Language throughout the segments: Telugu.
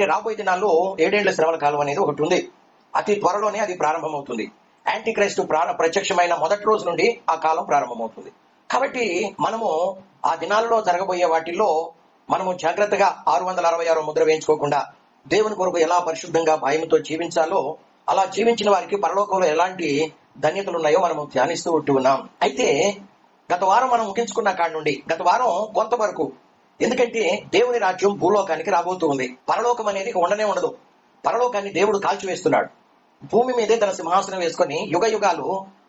రాబోయే దినాల్లో 7 ఏళ్ల శ్రమల కాలం అనేది ఒకటి ఉంది. అతి త్వరలోనే అది ప్రారంభమవుతుంది. యాంటీ క్రైస్తు ప్రత్యక్షమైన మొదటి రోజు నుండి ఆ కాలం ప్రారంభమవుతుంది. కాబట్టి మనము ఆ దినాల్లో జరగబోయే వాటిల్లో మనము జాగ్రత్తగా 666 ముద్ర వేయించుకోకుండా దేవుని కొరకు ఎలా పరిశుద్ధంగా భయంతో జీవించాలో, అలా జీవించిన వారికి పరలోకంలో ఎలాంటి ధన్యతలు ఉన్నాయో మనము ధ్యానిస్తూ ఉంటున్నాం. అయితే గత వారం మనం ముగించుకున్న కాడి నుండి గత వారం కొంతవరకు, ఎందుకంటే దేవుని రాజ్యం భూలోకానికి రాబోతూ ఉంది. పరలోకం అనేది ఉండనే ఉండదు. పరలోకాన్ని దేవుడు కాల్చివేస్తున్నాడు. భూమి మీదే తన సింహాసనం వేసుకొని యుగ యుగాలు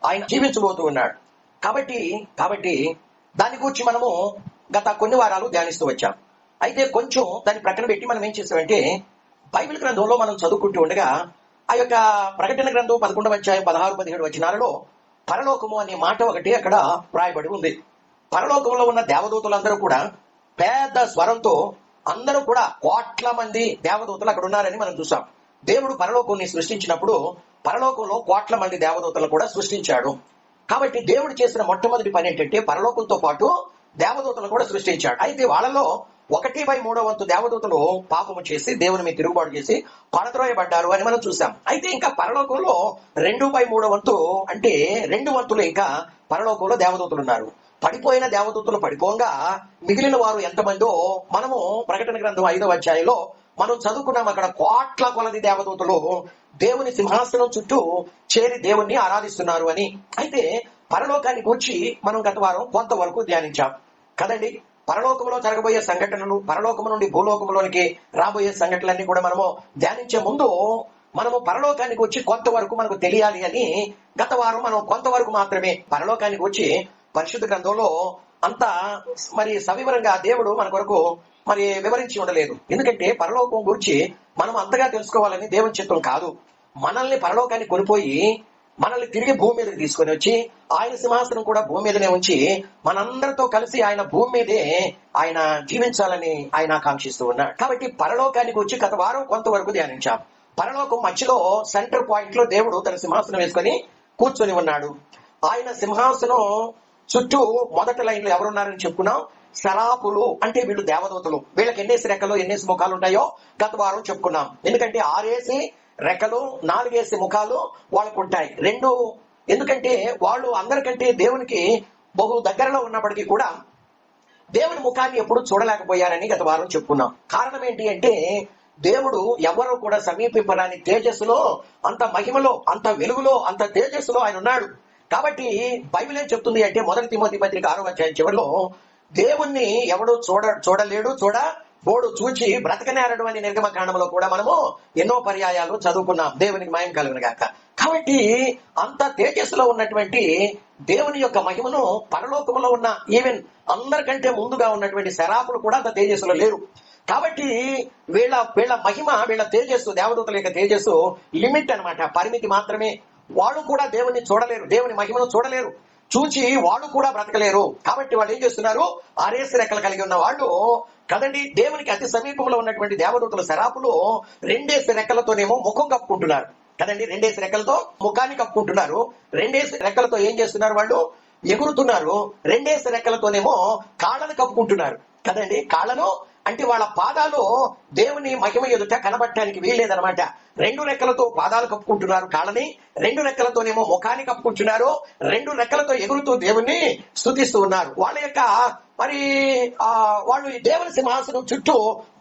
ఆయన జీవించబోతూ ఉన్నాడు. కాబట్టి దాని గురించి మనము గత కొన్ని వారాలు ధ్యానిస్తూ వచ్చాం. అయితే కొంచెం దాన్ని ప్రక్కన పెట్టి మనం ఏం చేస్తామంటే, బైబిల్ గ్రంథంలో మనం చదువుకుంటూ ఉండగా ఆ యొక్క ప్రకటన గ్రంథం 11వ అధ్యాయం 16-17 వచనాలలో పరలోకము అనే మాట ఒకటి అక్కడ రాయబడి ఉంది. పరలోకంలో ఉన్న దేవదూతలందరూ కూడా పెద్ద స్వరంతో, అందరూ కూడా కోట్ల మంది దేవదూతలు అక్కడ ఉన్నారని మనం చూసాం. దేవుడు పరలోకాన్ని సృష్టించినప్పుడు పరలోకంలో కోట్ల మంది దేవదూతలు కూడా సృష్టించాడు. కాబట్టి దేవుడు చేసిన మొట్టమొదటి పని ఏంటంటే పరలోకంతో పాటు దేవదూతలు కూడా సృష్టించాడు. అయితే వాళ్ళలో 1/3 వంతు దేవదూతలు పాపము చేసి దేవుని మీద తిరుగుబాటు చేసి పడద్రోయబడ్డారు అని మనం చూసాం. అయితే ఇంకా పరలోకంలో 2/3 వంతు, అంటే 2 వంతులు ఇంకా పరలోకంలో దేవదూతలు ఉన్నారు. పడిపోయిన దేవదూతలు పడిపోగా మిగిలిన వారు ఎంతమందో మనము ప్రకటన గ్రంథం 5వ అధ్యాయంలో మనం చదువుకున్నాం. అక్కడ కోట్ల కొలది దేవదూతలు దేవుని సింహాసనం చుట్టూ చేరి దేవుణ్ణి ఆరాధిస్తున్నారు అని. అయితే పరలోకాన్ని గురించి మనం గత వారం కొంతవరకు ధ్యానించాం కదండి. పరలోకంలో జరగబోయే సంఘటనలు, పరలోకము నుండి భూలోకంలోనికి రాబోయే సంఘటనలన్నీ కూడా మనము ధ్యానించే ముందు మనము పరలోకానికి వచ్చి కొంతవరకు మనకు తెలియాలి అని గత వారం మనం కొంతవరకు మాత్రమే పరలోకానికి వచ్చి పరిశుద్ధ గ్రంథంలో అంత మరి సవివరంగా దేవుడు మన కొరకు మరి వివరించి ఉండలేదు. ఎందుకంటే పరలోకం గురించి మనం అంతగా తెలుసుకోవాలని దేవుని చిత్తం కాదు. మనల్ని పరలోకాన్ని కొనిపోయి మనల్ని తిరిగి భూమి మీదకి తీసుకొని వచ్చి ఆయన సింహాసనం కూడా భూమి మీదనే ఉంచి మనందరితో కలిసి ఆయన భూమి మీదే ఆయన జీవించాలని ఆయన ఆకాంక్షిస్తూ ఉన్నాడు. కాబట్టి పరలోకానికి వచ్చి గత వారం కొంతవరకు ధ్యానించాం. పరలోకం మధ్యలో సెంటర్ పాయింట్ లో దేవుడు తన సింహాసనం వేసుకొని కూర్చొని ఉన్నాడు. ఆయన సింహాసనం చుట్టూ మొదటి లైన్ లో ఎవరున్నారని చెప్పుకున్నాం? శరాపులు, అంటే వీళ్ళు దేవదూతలు. వీళ్ళకి ఎన్నేసి రెక్కలు, ఎన్నేసి ముఖాలు ఉంటాయో గత వారం చెప్పుకున్నాం. ఎందుకంటే 6 రెక్కలు 4 ముఖాలు వాళ్ళకు ఉంటాయి. 2 ఎందుకంటే వాళ్ళు అందరికంటే దేవునికి బహు దగ్గరలో ఉన్నప్పటికీ కూడా దేవుని ముఖాన్ని ఎప్పుడు చూడలేకపోయారని గత వారం చెప్పుకున్నాం. కారణం ఏంటి అంటే దేవుడు ఎవరు కూడా సమీపింపరాని తేజస్సులో, అంత మహిమలో, అంత వెలుగులో, అంత తేజస్సులో ఆయన ఉన్నాడు. కాబట్టి బైబిల్ ఏం చెప్తుంది అంటే 1 తిమోతి పత్రిక 6వ అధ్యాయం చివరిలో దేవుణ్ణి ఎవడు చూడలేడు, చూడబోడు, చూచి బ్రతకనేరడు అని నిర్గమకాండంలో కూడా మనము ఎన్నో పర్యాయాలు చదువుకున్నాం. దేవునికి మహిమ కలుగును గాక. కాబట్టి అంత తేజస్సులో ఉన్నటువంటి దేవుని యొక్క మహిమను పరలోకములో ఉన్న ఈవెన్ అందరికంటే ముందుగా ఉన్నటువంటి శరాపులు కూడా అంత తేజస్సులో లేరు. కాబట్టి వీళ్ళ మహిమ, వీళ్ళ తేజస్సు, దేవదూతల యొక్క తేజస్సు లిమిట్ అన్నమాట, పరిమితి మాత్రమే. వాళ్ళు కూడా దేవుణ్ణి చూడలేరు, దేవుని మహిమను చూడలేరు, చూచి వాళ్ళు కూడా బ్రతకలేరు. కాబట్టి వాళ్ళు ఏం చేస్తున్నారు? 6 రెక్కలు కలిగి ఉన్న వాళ్ళు కదండి, దేవునికి అతి సమీపంలో ఉన్నటువంటి దేవదూతల శరాపులు 2 రెక్కలతోనేమో ముఖం కప్పుకుంటున్నారు కదండి. 2 రెక్కలతో ముఖాన్ని కప్పుకుంటున్నారు. 2 రెక్కలతో ఏం చేస్తున్నారు? వాళ్ళు ఎగురుతున్నారు. 2 రెక్కలతోనేమో కాళ్ళను కప్పుకుంటున్నారు కదండి. కాళ్ళను అంటే వాళ్ళ పాదాలు దేవుని మహిమ ఎదుట కనబట్టడానికి వీల్లేదనమాట. 2 రెక్కలతో పాదాలు కప్పుకుంటున్నారు కాళ్ళని, 2 రెక్కలతోనేమో ముఖాన్ని కప్పుకుంటున్నారు, 2 రెక్కలతో ఎగురుతూ దేవుణ్ణి స్తుతిస్తూ ఉన్నారు. వాళ్ళ యొక్క మరి వాళ్ళు ఈ దేవుని సింహాసనం చుట్టూ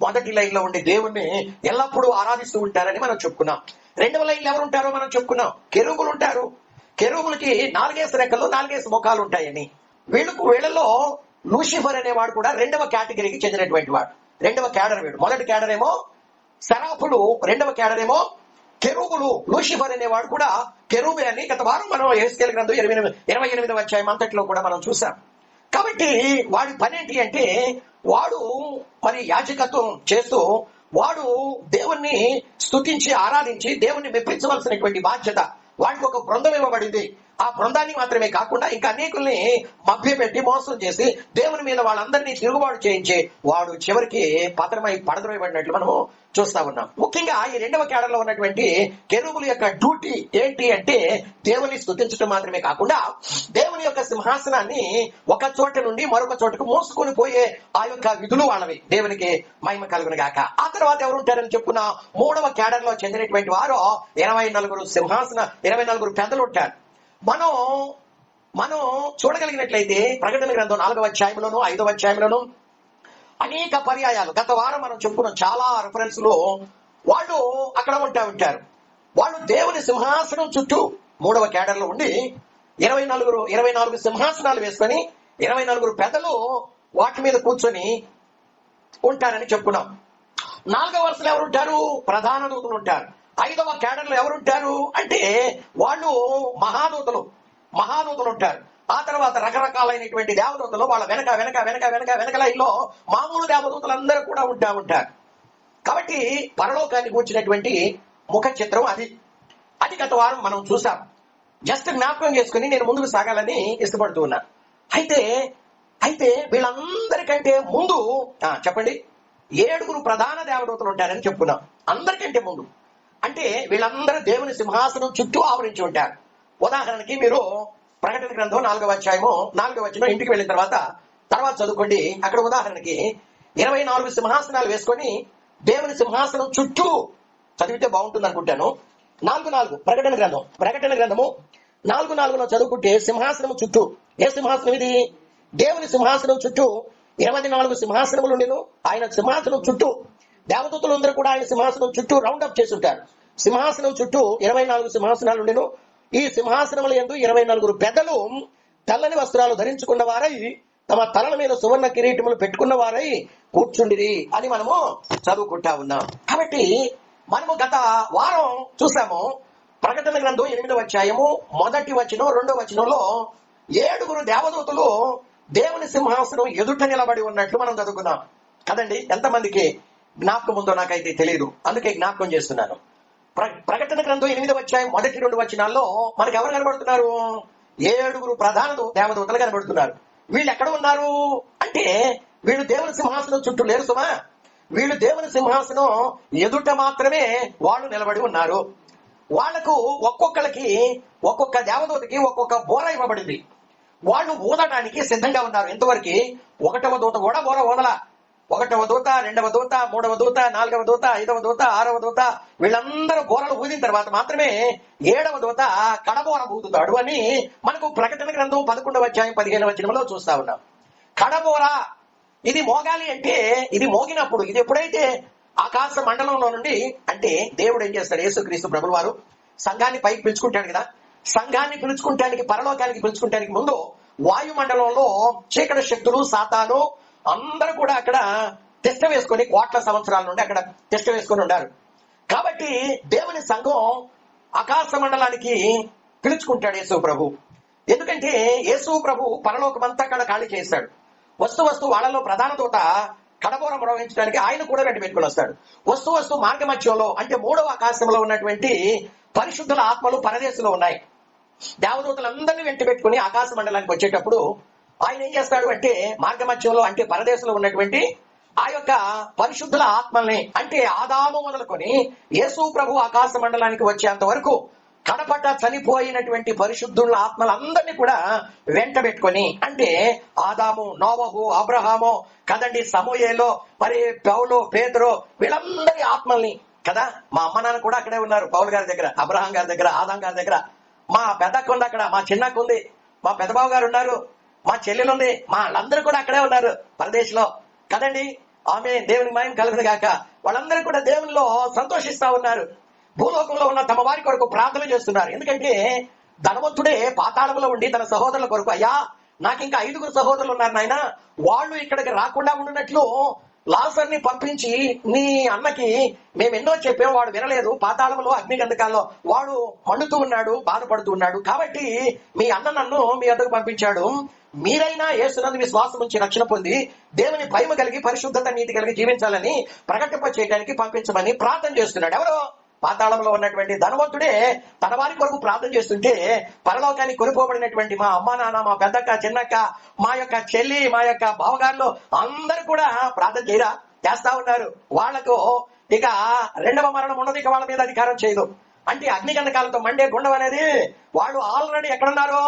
మొదటి లైన్ లో ఉండి దేవుణ్ణి ఎల్లప్పుడూ ఆరాధిస్తూ ఉంటారని మనం చెప్పుకున్నాం. 2వ లైన్లో ఎవరు ఉంటారో మనం చెప్పుకున్నాం. కెరూబులు ఉంటారు. కెరూబులకి 4 రెక్కలు, 4 ముఖాలు ఉంటాయని. వీళ్ళలో లూసిఫర్ అనేవాడు కూడా 2వ కేటగిరీకి చెందినటువంటి వాడు. 2వ కేడర్ వీడు. మొదటి కేడర్ ఏమో శరాపులు, 2వ కేడర్ ఏమో కెరూబులు. లూసిఫర్ అనేవాడు కూడా కెరూబే అని గత వారం మనం యెహెజ్కేలు గ్రంథం 28వ అధ్యాయం అంతట్లో కూడా మనం చూసాం. కాబట్టి వాడి పని ఏంటి అంటే వాడు మరి యాజకత్వం చేస్తూ వాడు దేవుణ్ణి స్తుతించి ఆరాధించి దేవుణ్ణి మెప్పించవలసినటువంటి బాధ్యత వాడికి ఒక బృందం ఇవ్వబడింది. ఆ బృందాన్ని మాత్రమే కాకుండా ఇంకా అనేకుల్ని మభ్యపెట్టి మోసం చేసి దేవుని మీద వాళ్ళందరినీ తిరుగుబాటు చేయించి వాడు చివరికి పతనమై పడద్రోయబడినట్లు మనము చూస్తా ఉన్నాం. ముఖ్యంగా ఈ రెండవ కేడర్లో ఉన్నటువంటి కెరూబుల యొక్క డ్యూటీ ఏంటి అంటే దేవుని స్తుతించడం మాత్రమే కాకుండా దేవుని యొక్క సింహాసనాన్ని ఒక చోట నుండి మరొక చోటకు మోసుకొని పోయే ఆ యొక్క విధులు వాళ్ళవి. దేవునికి మహిమ కలుగును గాక. ఆ తర్వాత ఎవరు ఉంటారని చెప్పుకున్న మూడవ కేడర్లో చెందినటువంటి వారు 24 పెద్దలు ఉంటారు. మనం చూడగలిగినట్లయితే ప్రకటన గ్రంథం 4వ అధ్యాయంలోను 5వ అధ్యాయంలోను అనేక పర్యాయాలు గత వారం మనం చెప్పుకున్న చాలా రెఫరెన్స్ లో వాళ్ళు అక్కడ ఉంటారు. వాళ్ళు దేవుని సింహాసనం చుట్టూ 3వ కేడర్లో ఉండి 24 సింహాసనాలు వేసుకొని 24 పెద్దలు వాటి మీద కూర్చొని ఉంటారని చెప్పుకున్నాం. 4వ వరుసలో ఎవరుంటారు? ప్రధాన దూతలు ఉంటారు. 5వ కేడర్లో ఎవరుంటారు అంటే వాళ్ళు మహాదూతలు ఉంటారు. ఆ తర్వాత రకరకాలైనటువంటి దేవదూతలు వాళ్ళ వెనక లైన్లో మామూలు దేవదూతలందరూ కూడా ఉంటారు. కాబట్టి పరలోకాన్ని కూర్చున్నటువంటి ముఖ చిత్రం అది గత వారం మనం చూసాం. జస్ట్ జ్ఞాపకం చేసుకుని నేను ముందుకు సాగాలని ఇష్టపడుతూ ఉన్నా. అయితే వీళ్ళందరికంటే ముందు చెప్పండి 7 ప్రధాన దేవదూతలు ఉంటారని చెప్పుకున్నాం. అందరికంటే ముందు అంటే వీళ్ళందరూ దేవుని సింహాసనం చుట్టూ ఆవరించి ఉంటారు. ఉదాహరణకి మీరు ప్రకటన గ్రంథం 4వ అధ్యాయము 4వ వచనం ఇంటికి వెళ్ళిన తర్వాత చదువుకోండి. అక్కడ ఉదాహరణకి 24 సింహాసనాలు వేసుకొని దేవుని సింహాసనం చుట్టూ చదివితే బాగుంటుంది అనుకుంటాను. 4 ప్రకటన గ్రంథము 4:4 చదువుకుంటే సింహాసనం చుట్టూ, ఏ సింహాసనం ఇది? దేవుని సింహాసనం చుట్టూ 24 సింహాసనములు ఉండేను. ఆయన సింహాసనం చుట్టూ దేవదూతలందరూ కూడా ఆయన సింహాసనం చుట్టూ రౌండప్ చేసి ఉంటారు. సింహాసనం చుట్టూ 24 సింహాసనాలు ఉండేను. ఈ సింహాసనముల యందు 24 పెద్దలు తెల్లని వస్త్రాలు ధరించుకున్న వారై తమ తలల మీద సువర్ణ కిరీటములు పెట్టుకున్న వారై కూర్చుండిరి అని మనము చదువుకుంటా ఉన్నాం. కాబట్టి మనము గత వారం చూసాము ప్రకటన గ్రంథం 8వ అధ్యాయము 1వ వచనం 2వ వచనంలో 7 దేవదూతలు దేవుని సింహాసనం ఎదుట నిలబడి ఉన్నట్లు మనం చదువుకున్నాం కదండి. ఎంతమందికి జ్ఞాపకం ఉందో నాకైతే తెలియదు, అందుకే జ్ఞాపకం చేస్తున్నాను. ప్రకటన గ్రంథం 8వ అధ్యాయం 1-2 వచనాల్లో మనకు ఎవరు కనబడుతున్నారు? 7 ప్రధాన దేవదూతలు కనబడుతున్నారు. వీళ్ళు ఎక్కడ ఉన్నారు అంటే వీళ్ళు దేవుని సింహాసనం చుట్టూ లేరు సుమా. వీళ్ళు దేవుని సింహాసనం ఎదుట మాత్రమే వాళ్ళు నిలబడి ఉన్నారు. వాళ్లకు ఒక్కొక్క దేవదూతకి ఒక్కొక్క బోర ఇవ్వబడింది. వాళ్ళు ఊదడానికి సిద్ధంగా ఉన్నారు. ఇంతవరకు 1వ దూత కూడా బోర ఊదల. 1వ దూత, 2వ దూత, 3వ దూత, 4వ దూత, 5వ దూత, 6వ దూత వీళ్ళందరూ బోరలు ఊదిన తర్వాత మాత్రమే 7వ దూత కడబోర ఊదుతాడు అని మనకు ప్రకటన గ్రంథం 11వ అధ్యాయం 15వ వచనంలో చూస్తా ఉన్నాం. కడబోర ఇది మోగాలి అంటే ఇది మోగినప్పుడు, ఇది ఎప్పుడైతే ఆకాశ మండలంలో నుండి అంటే దేవుడు ఏం చేస్తాడు? యేసుక్రీస్తు ప్రభుల వారు సంఘాన్ని పైకి పిలుచుకుంటాడు కదా. సంఘాన్ని పిలుచుకుంటానికి, పరలోకానికి పిలుచుకుంటానికి ముందు వాయుమండలంలో చీకటి శక్తులు, సాతాను అందరూ కూడా అక్కడ తిష్ట వేసుకొని కోట్ల సంవత్సరాల నుండి అక్కడ తిష్ట వేసుకొని ఉన్నారు. కాబట్టి దేవుని సంఘం ఆకాశ మండలానికి పిలుచుకుంటాడు యేసు ప్రభు. ఎందుకంటే యేసు ప్రభు పరలోకమంతా అక్కడ ఖాళీ చేస్తాడు. వస్తు వాళ్ళలో ప్రధాన దూత కడబోరం ప్రవహించడానికి ఆయన కూడా వెంట పెట్టుకుని వస్తాడు. వస్తు మార్గమధ్యంలో అంటే 3వ ఆకాశంలో ఉన్నటువంటి పరిశుద్ధుల ఆత్మలు పరదేశంలో ఉన్నాయి. దేవదూతలందరినీ వెంట పెట్టుకుని ఆకాశ మండలానికి వచ్చేటప్పుడు ఆయన ఏం చేస్తాడు అంటే మార్గమధ్యంలో అంటే పరదేశంలో ఉన్నటువంటి ఆ యొక్క పరిశుద్ధుల ఆత్మల్ని అంటే ఆదాము మొదలుకొని యేసు ప్రభు ఆకాశ మండలానికి వచ్చేంత వరకు కడపట చనిపోయినటువంటి పరిశుద్ధుల ఆత్మలందరినీ కూడా వెంట పెట్టుకొని అంటే ఆదాము, నోవహు, అబ్రహాము కదండి, సమూయేలు, మరి పౌలు, పేతురు వీళ్ళందరి ఆత్మల్ని కదా. మా అమ్మ నాన్న కూడా అక్కడే ఉన్నారు, పౌలు గారి దగ్గర, అబ్రహాం గారి దగ్గర, ఆదాం గారి దగ్గర. మా పెద్దక్క ఉంది అక్కడ, మా చిన్నక్క ఉంది, మా పెద్దబాబు గారు ఉన్నారు, మా చెల్లెలు ఉంది, మా వాళ్ళందరూ కూడా అక్కడే ఉన్నారు పరదేశంలో కదండి. ఆమె దేవుని మహిమ కలుగును గాక. వాళ్ళందరూ కూడా దేవునిలో సంతోషిస్తా ఉన్నారు. భూలోకంలో ఉన్న తమ వారి కొరకు ప్రార్థన చేస్తున్నారు. ఎందుకంటే ధనవంతుడే పాతాళంలో ఉండి తన సహోదరుల కొరకు, అయ్యా నాకు ఇంకా 5 సహోదరులు ఉన్నారు నాయన, వాళ్ళు ఇక్కడికి రాకుండా ఉండినట్లు లాజర్ని పంపించి నీ అన్నకి మేము ఎన్నో చెప్పాం, వాడు వినలేదు, పాతాళంలో అగ్నిగంధకాల్లో వాడు మండుతూ ఉన్నాడు, బాధపడుతూ ఉన్నాడు, కాబట్టి మీ అన్న నన్ను మీ వద్దకు పంపించాడు, మీరైనా యేసునందు విశ్వాసం ఉంచి రక్షణ పొంది దేవుని భయం కలిగి పరిశుద్ధత నీతి కలిగి జీవించాలని ప్రకటింప చేయడానికి పంపించమని ప్రార్థన చేస్తున్నాడు. ఎవరు? పాతాళంలో ఉన్నటువంటి ధనవంతుడే తన వారి కొరకు ప్రార్థన చేస్తుంటే, పరలోకానికి కొనుక్కోబడినటువంటి మా అమ్మ నాన్న, మా పెద్దక్క, చిన్నక్క, మా యొక్క చెల్లి, మా యొక్క బావగారులు అందరూ కూడా ప్రార్థన చేయరా? చేస్తా ఉన్నారు. వాళ్లకు ఇక రెండవ మరణం ఉండదు, ఇక వాళ్ళ మీద అధికారం చేయదు. అంటే అగ్నిగంధకాలతో మండే గుండం అనేది వాళ్ళు ఆల్రెడీ ఎక్కడున్నారు?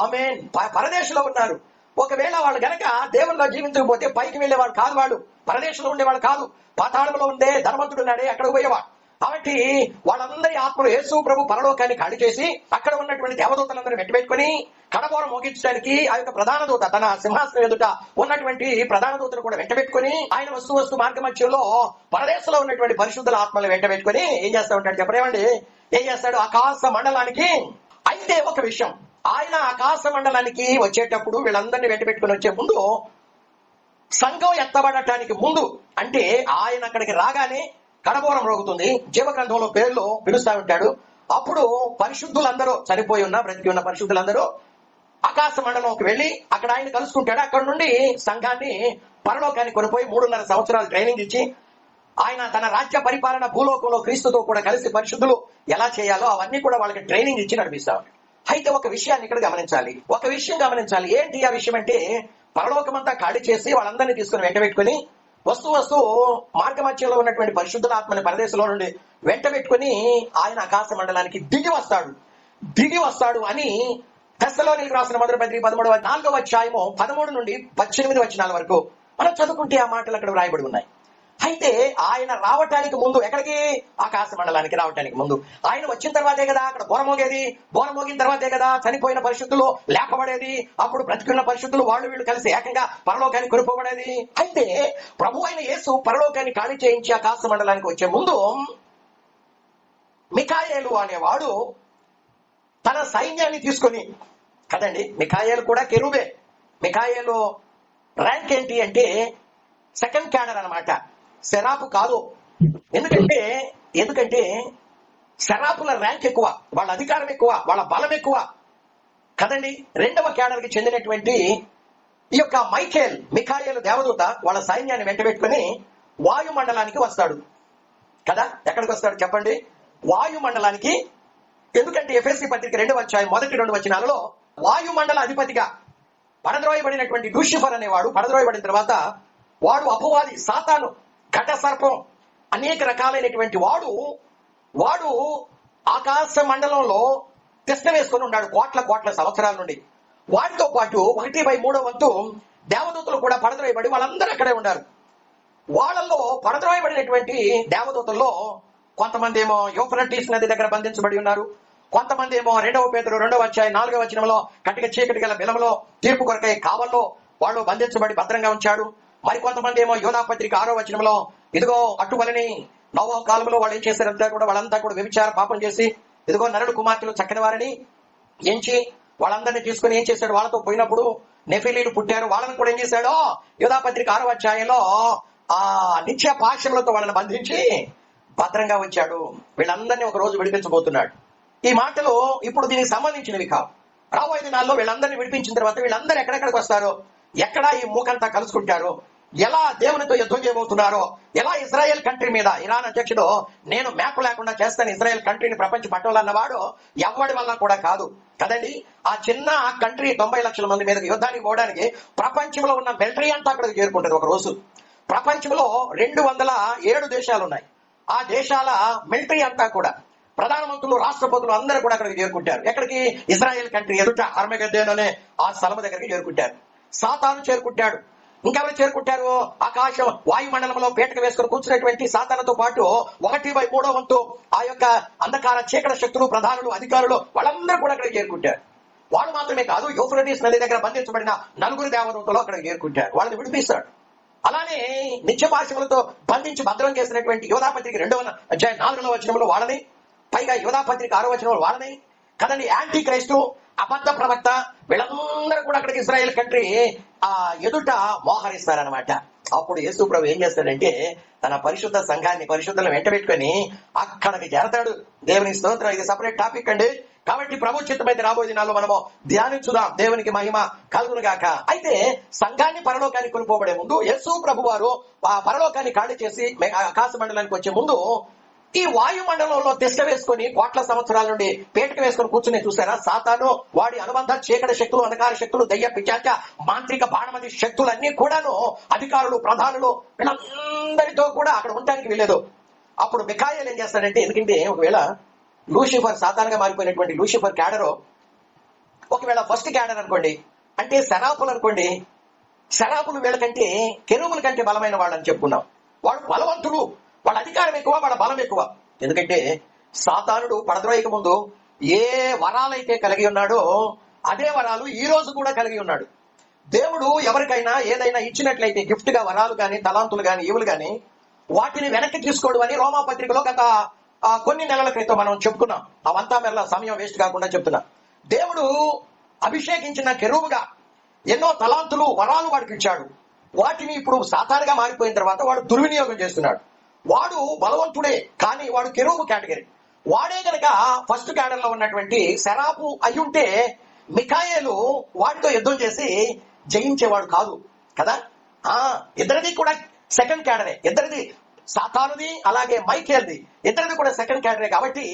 ఆమేన్, పరదేశంలో ఉన్నారు. ఒకవేళ వాళ్ళు గనక దేవుల్లో జీవించకపోతే పైకి వెళ్ళేవాడు కాదు, వాళ్ళు పరదేశంలో ఉండేవాడు కాదు, పాతాళంలో ఉండే ధనవంతుడు ఉన్నాడే అక్కడికి పోయేవాడు. కాబట్టి వాళ్ళందరి ఆత్మలు యేసు ప్రభు పరలోకాన్ని ఖాళీ చేసి అక్కడ ఉన్నటువంటి దేవదూతలందరూ వెంటబెట్టుకుని కడబోరం మోగించడానికి ఆ యొక్క ప్రధాన దూత తన సింహాసనం ఎదుట ఉన్నటువంటి ప్రధాన దూతను కూడా వెంటబెట్టుకుని ఆయన వస్తు మార్గ మధ్యంలో పరదేశంలో ఉన్నటువంటి పరిశుద్ధుల ఆత్మలను వెంటబెట్టుకుని ఏం చేస్తా ఉంటాడు చెప్పలేమండి? ఏం చేస్తాడు? ఆకాశ మండలానికి. అయితే ఒక విషయం, ఆయన ఆకాశ మండలానికి వచ్చేటప్పుడు వీళ్ళందరినీ వెంటబెట్టుకుని వచ్చే ముందు, సంఘం ఎత్తబడటానికి ముందు, అంటే ఆయన అక్కడికి రాగానే కడబోరం రోగుతుంది, జీవగ్రంథంలో పేర్లు పిలుస్తా ఉంటాడు. అప్పుడు పరిశుద్ధులందరూ, చనిపోయి ఉన్న బ్రతికి ఉన్న పరిశుద్ధులందరూ ఆకాశ మండలంకి వెళ్లి అక్కడ ఆయన కలుసుకుంటాడు. అక్కడ నుండి సంఘాన్ని పరలోకాన్ని కొనిపోయి 3.5 సంవత్సరాలు ట్రైనింగ్ ఇచ్చి ఆయన తన రాజ్య పరిపాలన భూలోకంలో క్రీస్తుతో కూడా కలిసి పరిశుద్ధులు ఎలా చేయాలో అవన్నీ కూడా వాళ్ళకి ట్రైనింగ్ ఇచ్చి నడిపిస్తాడు. అయితే ఒక విషయాన్ని ఇక్కడ గమనించాలి, ఒక విషయం గమనించాలి. ఏంటి ఆ విషయం అంటే, పరలోకమంతా ఖాళీ చేసి వాళ్ళందరినీ తీసుకుని వెంటబెట్టుకుని వస్తూ మార్గ మధ్యంలో ఉన్నటువంటి పరిశుద్ధుల ఆత్మని పరదేశంలో నుండి వెంటబెట్టుకుని ఆయన ఆకాశ మండలానికి దిగి వస్తాడు అని తెస్సలోనికీయులకు రాసిన మొదటి పత్రిక 4వ అధ్యాయము 13 నుండి 18 వచనాల వరకు మనం చదువుకుంటే ఆ మాటలు అక్కడ వ్రాయబడి ఉన్నాయి. అయితే ఆయన రావటానికి ముందు, ఎక్కడికి? ఆకాశ మండలానికి రావటానికి ముందు. ఆయన వచ్చిన తర్వాతే కదా అక్కడ బోర మోగిన తర్వాతే కదా చనిపోయిన పరిశుద్ధులు లేపబడేది. అప్పుడు బ్రతికున్న పరిశుద్ధులు వాళ్ళు వీళ్ళు కలిసి ఏకంగా పరలోకానికి కొనుక్కోబడేది. అయితే ప్రభు అయిన యేసు పరలోకాన్ని ఖాళీ చేయించి ఆకాశ మండలానికి వచ్చే ముందు మిఖాయేలు అనేవాడు తన సైన్యాన్ని తీసుకొని, కదండి మిఖాయేలు కూడా కెరూబే. మిఖాయేలు ర్యాంక్ ఏంటి అంటే సెకండ్ క్యాడర్ అన్నమాట, సెరాపు కాదు. ఎందుకంటే సెరాపుల ర్యాంక్ ఎక్కువ, వాళ్ళ అధికారం ఎక్కువ, వాళ్ళ బలం ఎక్కువ కదండి. రెండవ క్యాడర్ కి చెందినటువంటి ఈ యొక్క మిఖాయేలు దేవదూత వాళ్ళ సైన్యాన్ని వెంటబెట్టుకుని వాయుమండలానికి వస్తాడు కదా. ఎక్కడికి వస్తాడు చెప్పండి? వాయుమండలానికి. ఎందుకంటే ఎఫెసీ పత్రిక 2వ అధ్యాయం మొదటి 2 వచనాలలో వాయుమండల అధిపతిగా పడద్రోయబడినటువంటి లూసిఫర్ అనేవాడు పడద్రోయబడిన తర్వాత వాడు అపవాది, సాతాను, ఘట సర్పం, అనేక రకాలైనటువంటి వాడు ఆకాశ మండలంలో తిష్ట వేసుకుని ఉన్నాడు కోట్ల సంవత్సరాల నుండి. వాటితో పాటు 1/3 వంతు దేవదూతలు కూడా పడద్రోయబడి వాళ్ళందరూ అక్కడే ఉన్నారు. వాళ్ళల్లో పడద్రోయబడినటువంటి దేవదూతల్లో కొంతమంది ఏమో యూఫ్రటీస్ నది దగ్గర బంధించబడి ఉన్నారు, కొంతమంది ఏమో 2వ పేతురు 2వ అధ్యాయం 4వ వచనంలో కటిక చీకటి గల బిలంలో తీర్పు కొరకై కావల్లో వాళ్ళు బంధించబడి భద్రంగా ఉంచాడు. మరి కొంతమంది ఏమో యోధా పత్రిక 6వ వచనంలో ఇదిగో అటువలని నోవహు కాలంలో వాళ్ళు ఏం చేశారంతా కూడా, వాళ్ళంతా కూడా వ్యభిచార పాపం చేసి ఇదిగో నరుడు కుమార్తెలు చక్కని వారిని ఎంచి వాళ్ళందరినీ తీసుకుని ఏం చేశాడు, వాళ్ళతో పోయినప్పుడు నెఫిలీలు పుట్టారు. వాళ్ళని కూడా ఏం చేశాడో యోధా పత్రిక 6వ అధ్యాయంలో ఆ నిత్య పాశములతో వాళ్ళని బంధించి భద్రంగా ఉంచాడు. వీళ్ళందరినీ ఒక రోజు విడిపించబోతున్నాడు. ఈ మాటలు ఇప్పుడు దీనికి సంబంధించినవి కావు. రాబోయే దినాల్లో వీళ్ళందరినీ విడిపించిన తర్వాత వీళ్ళందరూ ఎక్కడెక్కడికి వస్తారో, ఎక్కడ ఈ మూకంతా కలుసుకుంటారో, ఎలా దేవునితో యుద్ధం చేయబోతున్నారో, ఎలా ఇజ్రాయెల్ కంట్రీ మీద ఇరాన్ అధ్యక్షుడు నేను మ్యాప్ లేకుండా చేస్తాను ఇజ్రాయెల్ కంట్రీని ప్రపంచ పట్టవాలన్నవాడు ఎవరి వల్ల కూడా కాదు కదండి. ఆ చిన్న కంట్రీ 90 లక్షల మంది మీద యుద్ధానికి పోవడానికి ప్రపంచంలో ఉన్న మిలిటరీ అంతా అక్కడికి చేరుకుంటారు ఒక రోజు. ప్రపంచంలో 207 దేశాలు ఉన్నాయి. ఆ దేశాల మిలిటరీ అంతా కూడా, ప్రధానమంత్రులు, రాష్ట్రపతులు అందరూ కూడా అక్కడికి చేరుకుంటారు. ఎక్కడికి? ఇజ్రాయెల్ కంట్రీ ఎదుట అర్మగెద్దోన్ అనే ఆ స్థలం దగ్గరికి చేరుకుంటారు. సాతాను చేరుకుంటాడు. ఇంకెవరు చేరుకుంటారు? ఆకాశం వాయుమండలంలో పీటక వేసుకుని కూర్చున్నటువంటి సాతానుతో పాటు 1/3 వంతు ఆ యొక్క అంధకార చీకటి శక్తులు, ప్రధానులు, అధికారులు వాళ్ళందరూ కూడా అక్కడికి చేరుకుంటారు. వాళ్ళు మాత్రమే కాదు, యూఫ్రటీస్ నది దగ్గర బంధించబడిన 4 దేవదూతలు అక్కడికి చేరుకుంటారు. వాళ్ళని విడిపిస్తాడు. అలానే నిత్యపాశములతో బంధించి భద్రం చేసినటువంటి యోధా పత్రిక 2వ అధ్యాయం 4వ వచనంలో వాళ్ళని, పైగా యోధా పత్రిక 6వ వచనంలో వాళ్ళని కదండి. యాంటీ క్రైస్తు, అబద్ధ ప్రవక్త, వీళ్ళందరూ కూడా అక్కడికి ఇజ్రాయెల్ కంట్రీ ఆ ఎదుట మోహరిస్తారనమాట. అప్పుడు యేసు ప్రభు ఏం చేస్తాడంటే తన పరిశుద్ధ సంఘాన్ని, పరిశుద్ధులను వెంటబెట్టుకొని అక్కడికి చేరతాడు. దేవుని స్తోత్రం. ఇది సపరేట్ టాపిక్ అండి. కాబట్టి ప్రభు చిత్తమైతే రాబోయే దినాల్లో మనము ధ్యానించుదాం. దేవునికి మహిమ కలుగును గాక. అయితే సంఘాన్ని పరలోకానికి కొనుక్కోబడే ముందు యేసు ప్రభు వారు ఆ పరలోకాన్ని ఖాళీ చేసి ఆకాశ మండలానికి వచ్చే ముందు ఈ వాయుమండలంలో తిష్ట వేసుకొని కోట్ల సంవత్సరాల నుండి పేటకు వేసుకొని కూర్చుని చూసారా సాతాను, వాడి అనుబంధ చీకటి శక్తులు, అంధకార శక్తులు, దయ్య పిశాచ, మాంత్రిక బాణమతి శక్తులన్నీ కూడాను, అధికారులు, ప్రధానులు, వీళ్ళందరితో కూడా అక్కడ ఉండడానికి వీలేదు. అప్పుడు మిఖాయేలు ఏం చేస్తాడంటే, ఎందుకంటే ఒకవేళ లూసిఫర్, సాతానుగా మారిపోయినటువంటి లూసిఫర్ క్యాడరు ఒకవేళ ఫస్ట్ క్యాడర్ అనుకోండి, అంటే శరాపులు అనుకోండి, శరాపులు వీళ్ళకంటే కెరూబుల కంటే బలమైన వాళ్ళని చెప్పుకున్నాం. వాడు బలవంతుడు, వాళ్ళ అధికారం ఎక్కువ, వాళ్ళ బలం ఎక్కువ. ఎందుకంటే సాతానుడు పడద్రోయక ముందు ఏ వరాలైతే కలిగి ఉన్నాడో అదే వరాలు ఈ రోజు కూడా కలిగి ఉన్నాడు. దేవుడు ఎవరికైనా ఏదైనా ఇచ్చినట్లయితే గిఫ్ట్ గా వరాలు గాని, తలాంతులు గాని, ఈవులు గాని, వాటిని వెనక్కి తీసుకోవడం అని రోమా పత్రికలో గత కొన్ని నెలల క్రితం మనం చెప్పుకున్నాం. అవంతా మెల్ల సమయం వేస్ట్ కాకుండా చెప్తున్నా. దేవుడు అభిషేకించిన కెరూబుగా ఎన్నో తలాంతులు, వరాలు వాడికి ఇచ్చాడు. వాటిని ఇప్పుడు సాతానుగా మారిపోయిన తర్వాత వాడు దుర్వినియోగం చేస్తున్నాడు. వాడు బలవంతుడే, కానీ వాడు కెరూబు కేటగిరీ. వాడే గనక ఫస్ట్ క్యాడర్ లో ఉన్నటువంటి శరాపు అయ్యుంటే మిఖాయేలు వాడితో యుద్ధం చేసి జయించేవాడు కాదు కదా. ఇద్దరిది కూడా సెకండ్ క్యాడరే, ఇద్దరిది సాతానుది అలాగే మైఖేల్ది, ఇద్దరిది కూడా సెకండ్ క్యాడరే. కాబట్టి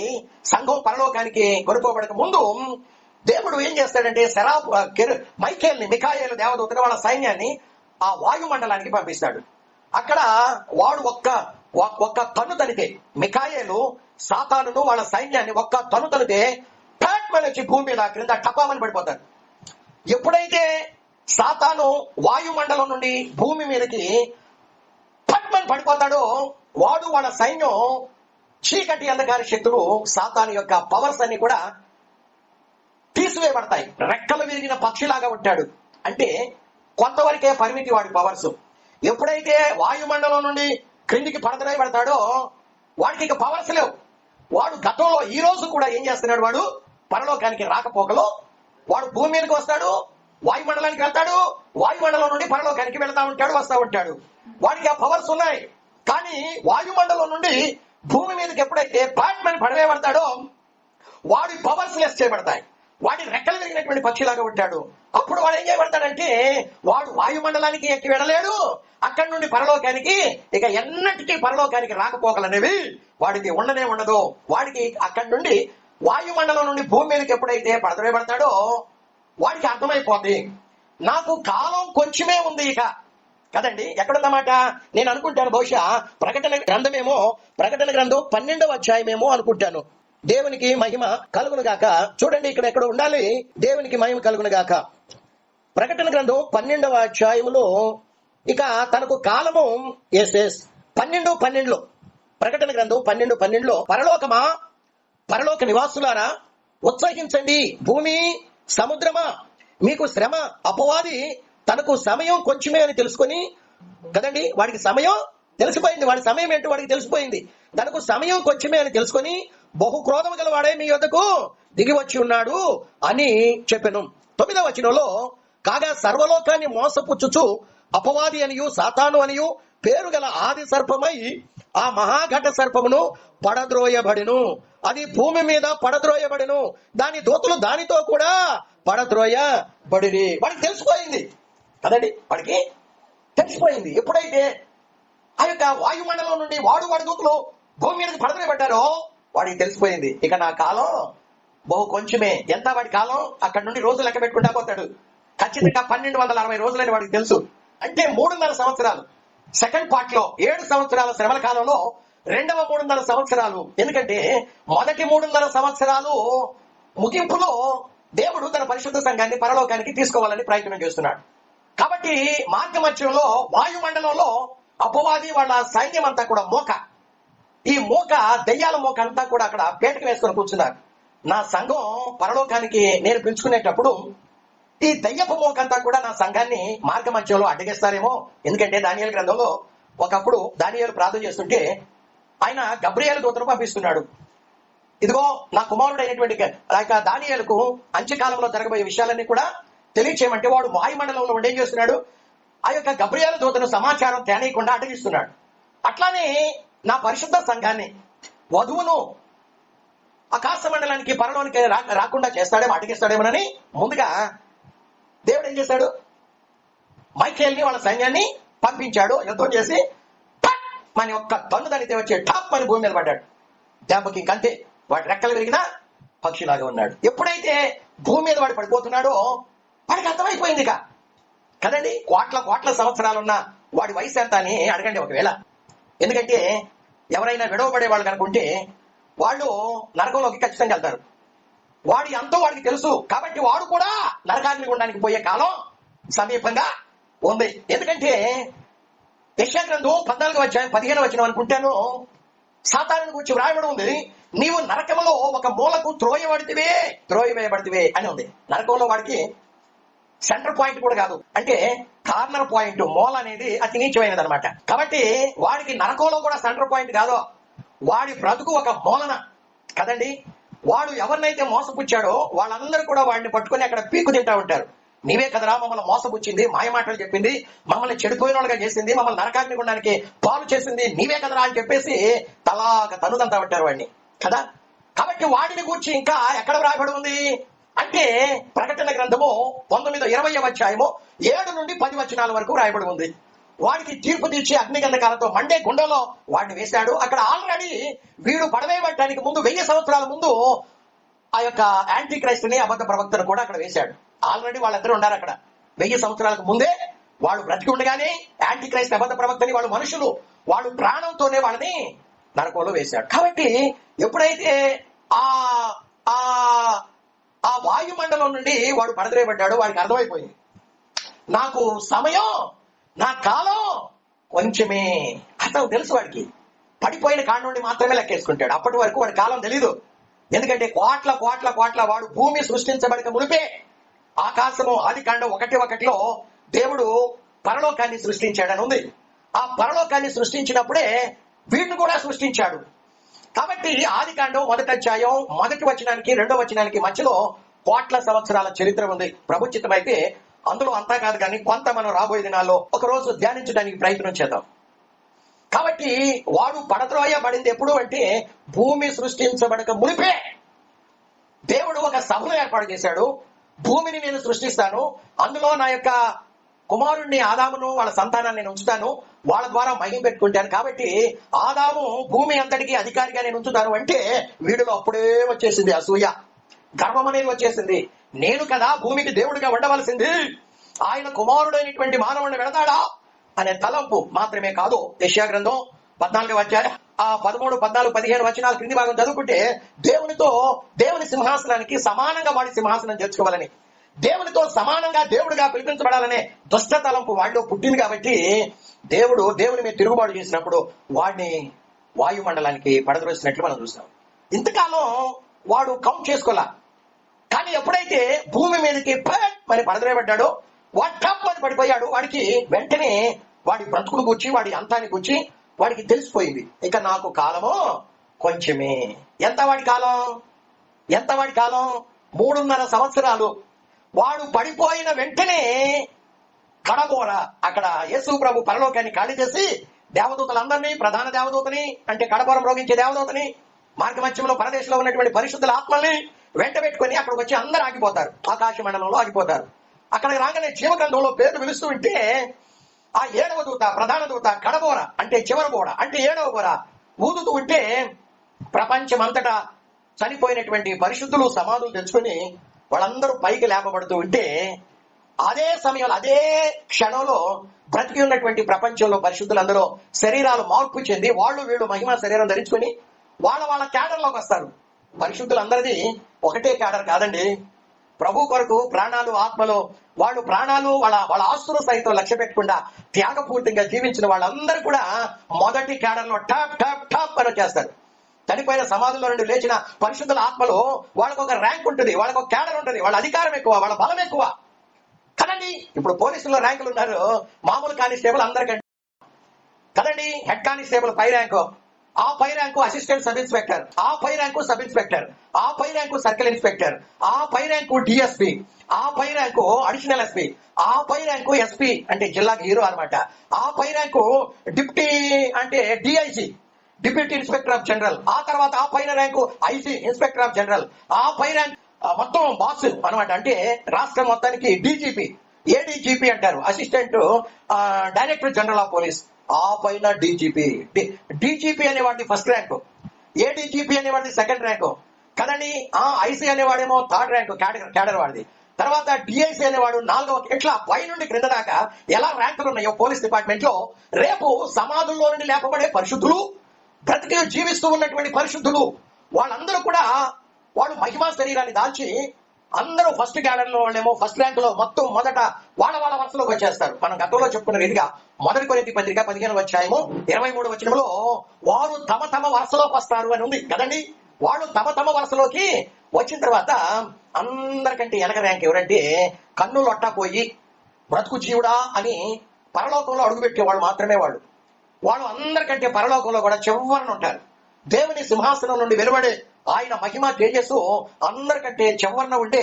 సంఘం పరలోకానికి కొనుక్కోబడక ముందు దేవుడు ఏం చేస్తాడంటే శరాపు మైఖేల్ని, మిఖాయేలు దేవదూతని, వాళ్ళ సైన్యాన్ని ఆ వాయుమండలానికి పంపిస్తాడు. అక్కడ వాడు ఒక్క తన్ను తనితే, మిఖాయేలు సాతానును వాళ్ళ సైన్యాన్ని ఒక్క తన్ను తనితే ప్యాట్మన్ వచ్చి భూమి మీద క్రింద టపామని పడిపోతాడు. ఎప్పుడైతే సాతాను వాయుమండలం నుండి భూమి మీదకి పట్మని పడిపోతాడో వాడు, వాళ్ళ సైన్యం, చీకటి అంధకార శక్తులు, సాతాను యొక్క పవర్స్ అన్ని కూడా తీసివేయబడతాయి. రెక్కలు విరిగిన పక్షిలాగా ఉంటాడు. అంటే కొంతవరకే పరిమితి వాడి పవర్స్. ఎప్పుడైతే వాయుమండలం నుండి క్రిందికి పడతాడో వాడికి ఇక పవర్స్ లేవు. వాడు గతంలో ఈ రోజు కూడా ఏం చేస్తున్నాడు, వాడు పరలోకానికి రాకపోకలో వాడు భూమి మీదకి వస్తాడు, వాయుమండలానికి వెళ్తాడు, వాయుమండలం నుండి పరలోకానికి వెళ్తా ఉంటాడు, వస్తా ఉంటాడు. వాడికి ఆ పవర్స్ ఉన్నాయి. కానీ వాయుమండలం నుండి భూమి మీదకి ఎప్పుడైతే బ్యాట్మెన్ పడవేయబడతాడో వాడి పవర్స్ లెస్ చేయబడతాయి. వాడి రెక్కలు విరిగినటువంటి పక్షిలాగా ఉంటాడు. అప్పుడు వాడు ఏం చేయబడతాడంటే వాడు వాయుమండలానికి ఎక్కి వెళ్ళలేడు, అక్కడి నుండి పరలోకానికి ఇక ఎన్నటికీ పరలోకానికి రాకపోకలనేవి వాడికి ఉండనే ఉండదు. వాడికి అక్కడి నుండి వాయుమండలం నుండి భూమి మీదకి ఎప్పుడైతే పడతాడో వాడికి అర్థమైపోద్ది, నాకు కాలం కొంచెమే ఉంది ఇక కదండి. ఎక్కడున్నమాట నేను అనుకుంటాను, బహుశా ప్రకటన గ్రంథం 12వ అధ్యాయమేమో అనుకుంటాను. దేవునికి మహిమ కలుగును గాక. చూడండి, ఇక్కడ ఎక్కడ ఉండాలి, దేవునికి మహిమ కలుగును గాక. ప్రకటన గ్రంథం 12వ అధ్యాయములో ఇక తనకు కాలము 12:12 ప్రకటన గ్రంథం 12:12 పరలోకమా, పరలోక నివాసులారా ఉత్సహించండి, భూమి సముద్రమా మీకు శ్రమ. అపవాది తనకు సమయం కొంచెమే అని తెలుసుకొని కదండి, వాడికి సమయం తెలిసిపోయింది, వాడి సమయం ఏంటో వాడికి తెలిసిపోయింది. తనకు సమయం కొంచెమే అని తెలుసుకొని బహు క్రోధము గలవాడే మీ యొద్దకు దిగి వచ్చి ఉన్నాడు అని చెప్పెను. 9వ వచనంలో కాగా సర్వలోకాన్ని మోసపుచ్చుచు అపవాది అనియు సాతాను అనియు పేరు గల ఆది సర్పమై ఆ మహాఘట సర్పమును పడద్రోయబడెను. అది భూమి మీద పడద్రోయబడెను, దాని దూతలు దానితో కూడా పడద్రోయబడిరి. వాడికి తెలిసిపోయింది కదండి, వాడికి తెలిసిపోయింది. ఎప్పుడైతే ఆ యొక్క వాయుమండలం నుండి వాడి దూతలు భూమి మీదకి పడద్రోయబడ్డారో వాడికి తెలిసిపోయింది, ఇక నా కాలం బహు కొంచెమే. ఎంత వాడి కాలం? అక్కడ నుండి రోజులు లెక్క పెట్టుకుంటా పోతాడు. ఖచ్చితంగా 1260 రోజులని వాడికి తెలుసు. అంటే 3.5 సంవత్సరాలు. సెకండ్ పార్ట్ లో 7 సంవత్సరాల శ్రమల కాలంలో రెండవ 3.5 సంవత్సరాలు. ఎందుకంటే మొదటి 3.5 సంవత్సరాలు ముగింపులో దేవుడు తన పరిశుద్ధ సంఘాన్ని పరలోకానికి తీసుకోవాలని ప్రయత్నం చేస్తున్నాడు. కాబట్టి మార్గమధ్యంలో వాయుమండలంలో అపవాది వాళ్ళ సైన్యం అంతా కూడా ఈ దెయ్యాల మోక అంతా కూడా అక్కడ పేటకు వేసుకొని కూర్చున్నారు. నా సంఘం పరలోకానికి నేను పిలుచుకునేటప్పుడు ఈ దయ్యపు మోకంతా కూడా నా సంఘాన్ని మార్గమధ్యంలో అడ్డగిస్తారేమో. ఎందుకంటే దానియేలు గ్రంథంలో ఒకప్పుడు దానియేలు ప్రార్థన చేస్తుంటే ఆయన గబ్రియేలు దూతను పంపిస్తున్నాడు. ఇదిగో నా కుమారుడైనటువంటి దానియేలుకు అంత్యకాలంలో జరగబోయే విషయాలన్నీ కూడా తెలియచేయమంటే వాడు వాయుమండలంలో ఉండి ఏం చేస్తున్నాడు, ఆ యొక్క గబ్రియేలు దూతను సమాచారం తేనీయకుండా అడ్డగిస్తున్నాడు. అట్లానే నా పరిశుద్ధ సంఘాన్ని, వధువును ఆకాశ మండలానికి పరలోనికి రాకుండా చేస్తాడేమో, అడ్డగిస్తాడేమోనని ముందుగా దేవుడు ఏం చేశాడు, మైఖేల్ని వాళ్ళ సైన్యాన్ని పంపించాడు. యుద్ధం చేసి మన ఒక్క తన్ను తనితే వచ్చే టాప్ అని భూమి మీద పడ్డాడు. దెబ్బకి ఇంకంతే, వాడి రెక్కలు విరిగినా పక్షిలాగా ఉన్నాడు. ఎప్పుడైతే భూమి మీద వాడు పడిపోతున్నాడో వాడికి అర్థమైపోయింది ఇక కదండి. కోట్ల సంవత్సరాలున్న వాడి వయసు ఎంత అని అడగండి ఒకవేళ. ఎందుకంటే ఎవరైనా విడవబడే వాళ్ళు కనుకుంటే వాళ్ళు నరకంలోకి ఖచ్చితంగా వెళ్తారు. వాడి ఎంతో వాడికి తెలుసు. కాబట్టి వాడు కూడా నరకాగ్ని గుండానికి పోయే కాలం సమీపంగా ఉంది. ఎందుకంటే యెషయా గ్రంథం 14వ అధ్యాయం 15వ వచనం అనుకుంటాను, సాతానుని గురించి వ్రాయబడి ఉంది, నీవు నరకంలో ఒక మూలకు త్రోయవేయబడితివే అని ఉంది. నరకంలో వాడికి సెంటర్ పాయింట్ కూడా కాదు, అంటే కార్నర్ పాయింట్, మూల అనేది అతి నీచమైనది అనమాట. కాబట్టి వాడికి నరకంలో కూడా సెంటర్ పాయింట్ కాదు, వాడి బ్రతుకు ఒక మూలన కదండి. వాడు ఎవరినైతే మోసపుచ్చాడో వాళ్ళందరూ కూడా వాడిని పట్టుకుని అక్కడ పీకు తింటా ఉంటారు. నీవే కదరా మమ్మల్ని మోసపుచ్చింది, మాయమాటలు చెప్పింది, మమ్మల్ని చెడిపోయిన వాళ్ళగా చేసింది, మమ్మల్ని నరకాగ్ని గుండానికి పాలు చేసింది నీవే కదరా అని చెప్పేసి తనుదంతా ఉంటారు వాడిని కదా. కాబట్టి వాడిని గురించి ఇంకా ఎక్కడ వ్రాయబడి ఉంది అంటే ప్రకటన గ్రంథము 19-20వ అధ్యాయము 7 నుండి 10 వచనాల వరకు రాయబడి ఉంది. వాడికి తీర్పు తీర్చి అగ్నిగంధకాలతో మండే గుండెలో వాడిని వేశాడు. అక్కడ ఆల్రెడీ వీడు పడవేయబడటానికి ముందు 1000 సంవత్సరాల ముందు ఆ యొక్క యాంటీ క్రైస్ట్ ని, అబద్ధ ప్రవక్తను కూడా అక్కడ వేశాడు. ఆల్రెడీ వాళ్ళిద్దరు ఉన్నారు అక్కడ. 1000 సంవత్సరాలకు ముందే వాడు బ్రతికి ఉండగానే యాంటీ క్రైస్ట్, అబద్ధ ప్రవక్తని, వాళ్ళు మనుషులు, వాళ్ళు ప్రాణంతోనే వాళ్ళని నరకంలో వేశాడు. కాబట్టి ఎప్పుడైతే ఆ ఆ ఆ వాయుమండలం నుండి వాడు పడద్రేయబడ్డాడో వాడికి అర్థమైపోయింది, నాకు సమయం, నా కాలం కొంచెమే. అసలు తెలుసు వాడికి, పడిపోయిన కాడ నుండి మాత్రమే లెక్కేసుకుంటాడు. అప్పటి వరకు వాడి కాలం తెలీదు. ఎందుకంటే కోట్ల వాడు భూమి సృష్టించబడక మునిపే ఆకాశము ఆదికాండం 1:1 దేవుడు పరలోకాన్ని సృష్టించాడని ఉంది. ఆ పరలోకాన్ని సృష్టించినప్పుడే వీడిని కూడా సృష్టించాడు. కాబట్టి ఆదికాండం 1వ అధ్యాయం 1వ వచనానికి 2వ వచనానికి మధ్యలో కోట్ల సంవత్సరాల చరిత్ర ఉంది. ప్రభుచితమైతే అందులో అంతా కాదు కానీ కొంత మనం రాబోయే దినాల్లో ఒక రోజు ధ్యానించడానికి ప్రయత్నం చేద్దాం. కాబట్టి వాడు పడద్రోయబడింది ఎప్పుడు అంటే భూమి సృష్టించబడక మునిపే దేవుడు ఒక సభను ఏర్పాటు చేశాడు. భూమిని నేను సృష్టిస్తాను, అందులో నా యొక్క కుమారుణ్ణి ఆదామును వాళ్ళ సంతానాన్ని నేను ఉంచుతాను, వాళ్ళ ద్వారా మహిమ పెట్టుకుంటాను. కాబట్టి ఆదాము భూమి అంతటికి అధికారిగా నేను ఉంచుతాను అంటే వీడిలో అప్పుడే వచ్చేసింది అసూయ, గర్వం అనేది వచ్చేసింది. నేను కదా భూమికి దేవుడిగా ఉండవలసింది, ఆయన కుమారుడైనటువంటి మానవుడిని వెళతాడా అనే తలంపు మాత్రమే కాదు. యెషయా గ్రంథం 14వ అధ్యాయం 13, 14, 15 వచనాలు క్రింది భాగం చదువుకుంటే దేవుని సింహాసనానికి సమానంగా వాడి సింహాసనం తెచ్చుకోవాలని, దేవునితో సమానంగా దేవుడిగా పిలిపించబడాలనే దుష్ట తలంపు వాడిలో పుట్టింది. కాబట్టి దేవుని మీద తిరుగుబాటు చేసినప్పుడు వాడిని వాయుమండలానికి పడద్రోసినట్లు మనం చూస్తాం. ఇంతకాలం వాడు కౌంట్ చేసుకోలే, కానీ ఎప్పుడైతే భూమి మీదకి మరి పడద్రోయబడ్డాడో వాడు టప్ అని పడిపోయాడు. వాడికి వెంటనే వాడి బ్రతుకును గురించి, వాడి అంతాన్ని గురించి వాడికి తెలిసిపోయింది. ఇక నాకు కాలము కొంచెమే. ఎంత వాడి కాలం 3.5 సంవత్సరాలు. వాడు పడిపోయిన వెంటనే కడబోర అక్కడ యేసు ప్రభు పరలోకాన్ని ఖాళీ చేసి దేవదూతలందరినీ, ప్రధాన దేవదూతని అంటే కడబోరం రోగించే దేవదూతని, మార్గమధ్యంలో పరదేశంలో ఉన్నటువంటి పరిశుద్ధుల ఆత్మల్ని వెంట పెట్టుకుని అక్కడికి వచ్చి అందరూ ఆగిపోతారు, ఆకాశ మండలంలో ఆగిపోతారు. అక్కడికి రాగానే జీవగ్రంథంలో పేర్లు పిలుస్తూ ఉంటే ఆ 7వ దూత, ప్రధాన దూత కడబోర అంటే చివరి బోర అంటే 7వ బోర ఊదుతూ ఉంటే ప్రపంచమంతటా చనిపోయినటువంటి పరిశుద్ధులు సమాధులు తెచ్చుకొని వాళ్ళందరూ పైకి లేపబడుతూ ఉంటే అదే సమయంలో, అదే క్షణంలో బ్రతికి ఉన్నటువంటి ప్రపంచంలో పరిశుద్ధులందరూ శరీరాలు మార్పు చెంది వీళ్ళు మహిమ శరీరం ధరించుకొని వాళ్ళ క్యాడర్లోకి వస్తారు. పరిశుద్ధులందరిది ఒకటే క్యాడర్ కాదండి. ప్రభు కొరకు ప్రాణాలు, ఆత్మలు, వాళ్ళు ప్రాణాలు, వాళ్ళ ఆస్తులు సైతం లక్ష్య పెట్టకుండా త్యాగపూర్తిగా జీవించిన వాళ్ళందరూ కూడా మొదటి క్యాడర్లో టాప్ అని చేస్తారు. చనిపోయిన సమాధుల్లో నుండి లేచిన పరిశుద్ధుల ఆత్మలో వాళ్ళకు ఒక ర్యాంక్ ఉంటుంది, వాళ్ళకు ఒక క్యాడర్ ఉంటుంది, వాళ్ళ అధికారం ఎక్కువ, వాళ్ళ బలం ఎక్కువ కదండి. ఇప్పుడు పోలీసుల్లో ర్యాంకులు ఉన్నారు, మామూలు కానిస్టేబుల్ అందరికంటే కదండి. హెడ్ కానిస్టేబుల్ పై ర్యాంకు, ఆ పై ర్యాంకు అసిస్టెంట్ సబ్ ఇన్స్పెక్టర్, ఆ పై ర్యాంకు సబ్ ఇన్స్పెక్టర్, ఆ పై ర్యాంకు సర్కిల్ ఇన్స్పెక్టర్, ఆ పై ర్యాంకు డిఎస్పి, ఆ పై ర్యాంకు అడిషనల్ ఎస్పీ, ఆ పై ర్యాంకు ఎస్పీ అంటే జిల్లాకి హీరో అనమాట, ఆ పై ర్యాంకు డిప్టీ అంటే DIG, deputy inspector of general, ఆ తర్వాత ఆ పైన rank IG, inspector of general, ఆ పై ర్యాంక్ మొత్తం బాస్ అనమాట. అంటే రాష్ట్రం మొత్తానికి డీజీపీ, ఏడీజీపీ అంటారు, assistant director general of police, ఆ పైన డీజీపీ. డీజీపీ అనే వాడిని ఫస్ట్ ర్యాంకు, ఏడీజీపీ అనేవాడిది సెకండ్ ర్యాంకు కదండి. ఐసీ అనేవాడేమో థర్డ్ ర్యాంకు క్యాడర్ వాడిది. తర్వాత డిఐసి అనేవాడు 4వ. ఇట్లా పై నుండి క్రింద దాకా ఎలా ర్యాంకులు ఉన్నాయో పోలీస్ డిపార్ట్మెంట్ లో, రేపు సమాధుల్లో నుండి లేపబడే పరిశుద్ధులు, బ్రతికి జీవిస్తూ ఉన్నటువంటి పరిశుద్ధులు, వాళ్ళందరూ కూడా వాళ్ళు మహిమా శరీరాన్ని దాల్చి అందరూ ఫస్ట్ క్యాడర్ లో వాళ్ళేమో ఫస్ట్ ర్యాంక్ లో మొత్తం మొదట వాళ్ళ వరుసలోకి వచ్చేస్తారు. మనం గతంలో చెప్పుకున్న రీతిగా 1 కొరింథీ పత్రిక 15వ అధ్యాయము 23వ వచనంలో వారు తమ వరుసలోకి వస్తారు అని ఉంది కదండి. వాళ్ళు తమ వరుసలోకి వచ్చిన తర్వాత అందరికంటే వెనక ర్యాంక్ ఎవరంటే కన్ను లొట్టపోయి బ్రతుకు జీవుడా అని పరలోకంలో అడుగుపెట్టే వాళ్ళు మాత్రమే వాళ్ళు అందరికంటే పరలోకంలో కూడా చివరన ఉంటారు. దేవుని సింహాసనం నుండి వెలువడే ఆయన మహిమ తేజస్సు అందరికంటే చివరన ఉంటే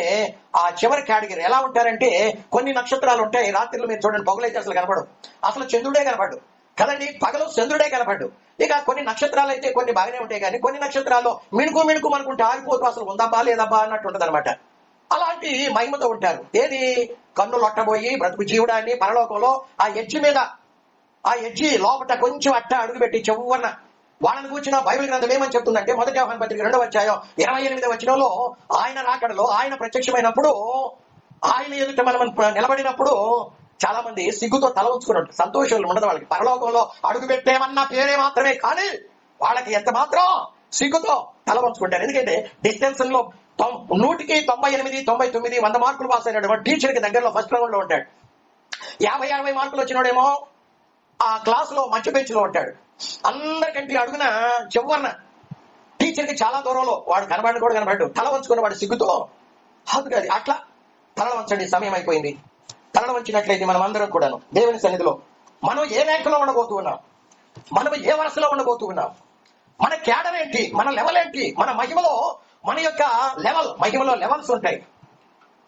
ఆ చివరి కేటగిరీ ఎలా ఉంటారంటే, కొన్ని నక్షత్రాలు ఉంటాయి. రాత్రిలో మీరు చూడండి, పగులైతే అసలు కనపడు, అసలు చంద్రుడే కనపడు కదండి, పగలు చంద్రుడే కనపడ్డు. ఇక కొన్ని నక్షత్రాలు అయితే కొన్ని బాగానే ఉంటాయి, కానీ కొన్ని నక్షత్రాల్లో మిణుకు మనకుంటే ఆరిపోతూ అసలు ఉందబ్బా లేదబ్బా అన్నట్టు ఉంటుంది అనమాట. అలాంటి మహిమతో ఉంటారు. ఏది కన్ను లొట్టబోయి బ్రతుకు జీవుడాన్ని పరలోకంలో ఆ ఎడ్జి మీద, ఆ ఎడ్జి లోపల కొంచెం అట్ట అడుగుపెట్టి చివరన వాళ్ళని కూర్చున్న బైబిల్ గ్రంథం ఏమని చెప్తుందంటే, 1 యోహాను పత్రిక 2వ అధ్యాయం 28వ వచనంలో ఆయన రాకడలో ఆయన ప్రత్యక్షమైనప్పుడు ఆయన ఎదుట మనం నిలబడినప్పుడు చాలా మంది సిగ్గుతో తల ఉంచుకున్నట్టు, సంతోషంలో ఉండదు వాళ్ళకి. పరలోకంలో అడుగు పెట్టేమన్న పేరే మాత్రమే, కానీ వాళ్ళకి ఎంత మాత్రం సిగ్గుతో తల ఉంచుకుంటారు. ఎందుకంటే డిస్టెన్స్ లో 100కి 98, 99, 100 మార్కులు పాస్ అయినటువంటి టీచర్ కి దగ్గరలో ఫస్ట్ రౌండ్ లో ఉంటాడు. 50-60 మార్కులు వచ్చినోడేమో ఆ క్లాస్ లో మధ్య బెంచ్ లో ఉంటాడు. అందరికంటే అడుగున చివరన టీచర్ కి చాలా దూరంలో వాడు కనబడ్డు తల వంచుకున్న వాడు సిగ్గుతో అది అట్లా తల వంచండి. సమయం అయిపోయింది. తల వంచినట్లయితే మనం అందరం కూడాను దేవుని సన్నిధిలో మనం ఏ ర్యాంకులో ఉండబోతూ ఉన్నాం, మనం ఏ వరుసలో ఉండబోతూ ఉన్నాం, మన క్యాడర్ ఏంటి, మన లెవెల్ ఏంటి, మన మహిమలో మన యొక్క మహిమలో లెవెల్స్ ఉంటాయి.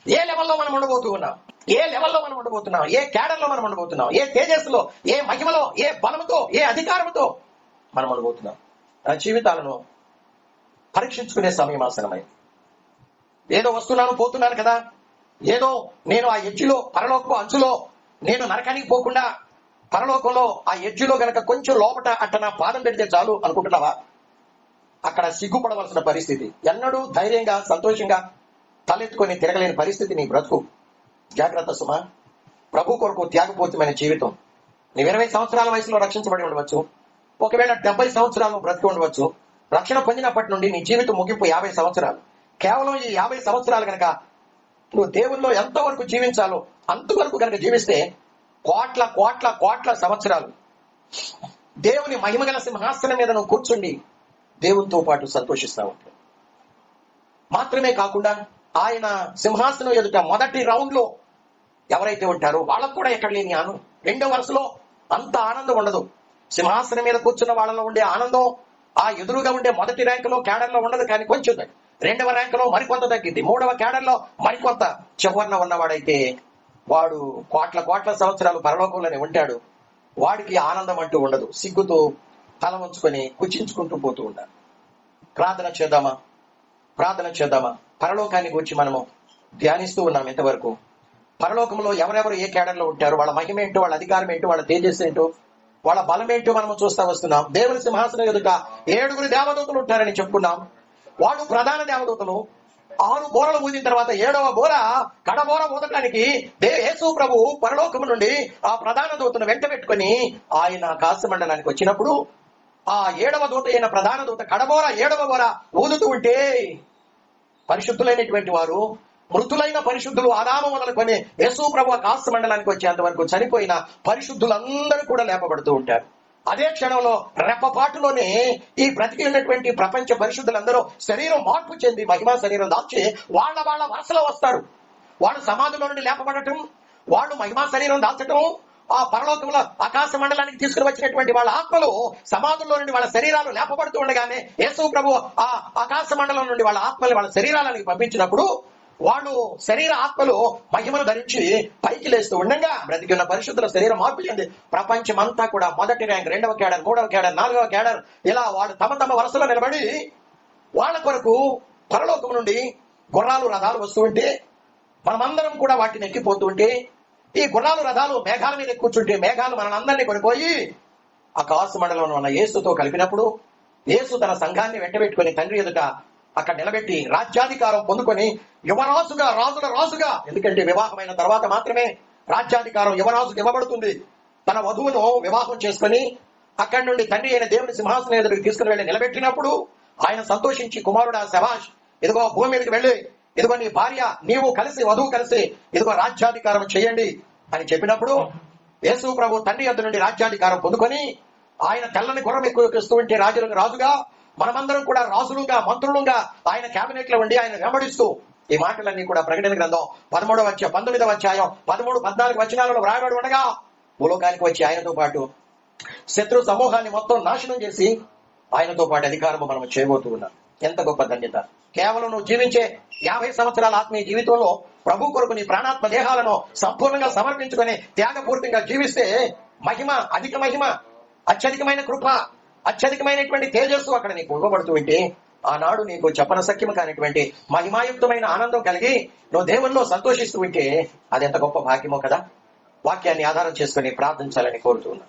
ఏ లెవెల్లో మనం ఉండబోతూ ఉన్నాం, ఏ లెవెల్లో మనం ఉండబోతున్నాం, ఏ క్యాడర్ లో మనం ఉండబోతున్నాం, ఏ తేజస్సులో, ఏ మహిమలో, ఏ బలముతో, ఏ అధికారంతో మనం ఉండబోతున్నాం. ఆ జీవితాలను పరీక్షించుకునే సమయం ఆసనమైంది. ఏదో వస్తున్నాను పోతున్నాను కదా, ఏదో నేను ఆ ఎడ్జిలో పరలోకపు అంచులో నేను నరకానికి పోకుండా పరలోకంలో ఆ ఎడ్జిలో గనక కొంచెం లోపట అట్ట నా పాదం పెడితే చాలు అనుకుంటున్నావా? అక్కడ సిగ్గుపడవలసిన పరిస్థితి, ఎన్నడూ ధైర్యంగా సంతోషంగా తలెత్తుకొని తిరగలేని పరిస్థితి నీ బ్రతుకు. జాగ్రత్త సుమా. ప్రభు కొరకు త్యాగపూరితమైన జీవితం. నీవు 20 సంవత్సరాల వయసులో రక్షించబడి ఉండవచ్చు, ఒకవేళ 70 సంవత్సరాలు బ్రతికి ఉండవచ్చు. రక్షణ పొందినప్పటి నుండి నీ జీవితం ముగింపు 50 సంవత్సరాలు. కేవలం ఈ 50 సంవత్సరాలు కనుక నువ్వు దేవుల్లో ఎంతవరకు జీవించాలో అంతవరకు కనుక జీవిస్తే కోట్ల సంవత్సరాలు దేవుని మహిమగల సింహాసనం మీద నువ్వు కూర్చుండి దేవునితో పాటు సంతోషిస్తా ఉంటావు. మాత్రమే కాకుండా ఆయన సింహాసనం ఎదుట మొదటి రౌండ్ లో ఎవరైతే ఉంటారో వాళ్ళకు కూడా ఎక్కడ లేని ఆనందం. 2వ వరుసలో అంత ఆనందం ఉండదు. సింహాసనం మీద కూర్చున్న వాళ్ళలో ఉండే ఆనందం ఆ ఎదురుగా ఉండే మొదటి ర్యాంకులో క్యాడర్ లో ఉండదు, కానీ కొంచెం 2వ ర్యాంకులో మరికొంత తగ్గింది, 3వ క్యాడర్ లో మరికొంత చివరన ఉన్నవాడైతే వాడు కోట్ల సంవత్సరాలు పరలోకంలోనే ఉంటాడు. వాడికి ఆనందం అంటూ ఉండదు. సిగ్గుతో తల వంచుకొని కుచించుకుంటూ పోతూ ఉంటాడు. ప్రార్థన చేద్దామా. పరలోకాన్ని గురించి మనము ధ్యానిస్తూ ఉన్నాం. ఎంతవరకు పరలోకంలో ఎవరెవరు ఏ క్యాడర్లో ఉంటారు, వాళ్ళ మహిమ ఏంటో, వాళ్ళ అధికారం ఏంటో, వాళ్ళ తేజస్సు ఏంటో, వాళ్ళ బలం ఏంటో మనము చూస్తా వస్తున్నాం. దేవుని సింహాసనం ఎదుట 7 దేవదూతలు ఉంటారని చెప్పుకున్నాం. వాళ్ళు ప్రధాన దేవదూతలు. 6 బోరలు ఊదిన తర్వాత 7వ బోర కడబోర ఊదటానికి యేసు ప్రభు పరలోకము నుండి ఆ ప్రధాన దూతను వెంట పెట్టుకుని ఆయన ఆకాశమండలానికి వచ్చినప్పుడు ఆ 7వ దూత అయిన ప్రధాన దూత కడబోర 7వ బోర ఊదుతూ ఉంటే పరిశుద్ధులైనటువంటి వారు, మృతులైన పరిశుద్ధులు ఆదాము మొదలుకొని యేసు ప్రభు ఆకాశ మండలానికి వచ్చేంత వరకు చనిపోయిన పరిశుద్ధులందరూ కూడా లేపబడుతూ ఉంటారు. అదే క్షణంలో రెప్పపాటులోనే ఈ బ్రతికి ఉన్నటువంటి ప్రపంచ పరిశుద్ధులందరూ శరీరం మార్పు చెంది మహిమా శరీరం దాల్చి వాళ్ళ వరుసలో వస్తారు. వాళ్ళు సమాధిలో నుండి లేపబడటం, వాళ్ళు మహిమా శరీరం దాల్చటం, ఆ పరలోకంలో ఆకాశ మండలానికి తీసుకుని వచ్చినటువంటి వాళ్ళ ఆత్మలు సమాధుల్లో నుండి వాళ్ళ శరీరాలు లేపబడుతూ ఉండగానే యేసు ప్రభు ఆ ఆకాశ మండలం నుండి వాళ్ళ ఆత్మలు వాళ్ళ శరీరాలకు పంపించినప్పుడు వాళ్ళు శరీర ఆత్మలు మహిమను ధరించి పైకి లేస్తూ ఉండగా బ్రతికి ఉన్న పరిశుద్ధుల శరీరం మార్పు చెంది ప్రపంచం అంతా కూడా మొదటి ర్యాంక్, 2వ క్యాడర్, 3వ క్యాడర్, 4వ క్యాడర్ ఇలా వాళ్ళు తమ వరుసలో నిలబడి వాళ్ళ కొరకు పరలోకం నుండి గుర్రాలు రథాలు వస్తూ ఉంటే మనమందరం కూడా వాటిని ఎక్కిపోతూ ఉంటే ఈ గుర్రాలు రథాలు మేఘాల మీద కూర్చుంటే మేఘాలు మనందరినీ కొనిపోయి ఆకాశ మండలంలో ఉన్న యేసుతో కలిపినప్పుడు యేసు తన సంఘాన్ని వెంటబెట్టుకుని తండ్రి ఎదుట అక్కడ నిలబెట్టి రాజ్యాధికారం పొందుకొని యువరాజుగా, రాజుల రాజుగా, ఎందుకంటే వివాహమైన తర్వాత మాత్రమే రాజ్యాధికారం యువరాజుకు ఇవ్వబడుతుంది. తన వధువును వివాహం చేసుకుని అక్కడి నుండి తండ్రి అయిన దేవుని సింహాసనం ఎదురుకు తీసుకుని వెళ్ళి నిలబెట్టినప్పుడు ఆయన సంతోషించి, కుమారుడా శభాష్, ఇదిగో భూమి మీదకి వెళ్ళి, ఇదిగో నీ భార్య నీవు కలిసి, వధువు కలిసి, ఇదిగో రాజ్యాధికారం చేయండి అని చెప్పినప్పుడు యేసు ప్రభు తండ్రి యొద్ద నుండి రాజ్యాధికారం పొందుకొని ఆయన తెల్లని గుర్రం ఎక్కువస్తూ ఉంటే రాజులకు రాజుగా, మనమందరం కూడా రాజులుగా, మంత్రులుగా ఆయన కేబినెట్ లో ఉండి ఆయన వెంబడిస్తూ ఈ మాటలన్నీ కూడా ప్రకటన గ్రంథం 19వ అధ్యాయం 13-14 వచనాలలో వ్రాయబడి ఉండగా భూలోకానికి వచ్చి ఆయనతో పాటు శత్రు సమూహాన్ని మొత్తం నాశనం చేసి ఆయనతో పాటు అధికారము మనం చేయబోతూ ఉన్నాం. ఎంత గొప్ప ధన్యత! కేవలం నువ్వు జీవించే 50 సంవత్సరాల ఆత్మీయ జీవితంలో ప్రభు కొరకు నీ ప్రాణాత్మ దేహాలను సంపూర్ణంగా సమర్పించుకొని త్యాగపూర్తిగా జీవిస్తే మహిమ, అధిక మహిమ, అత్యధికమైన కృప, అత్యధికమైనటువంటి తేజస్సు అక్కడ నీకు ఇవ్వబడుతూ ఉంటే ఆనాడు నీకు చెప్పనసఖ్యము కానిటువంటి మహిమాయుక్తమైన ఆనందం కలిగి నువ్వు దేవుల్లో సంతోషిస్తూ ఉంటే అది ఎంత గొప్ప భాగ్యమో కదా. వాక్యాన్ని ఆధారం చేసుకుని ప్రార్థించాలని కోరుతూ ఉన్నా.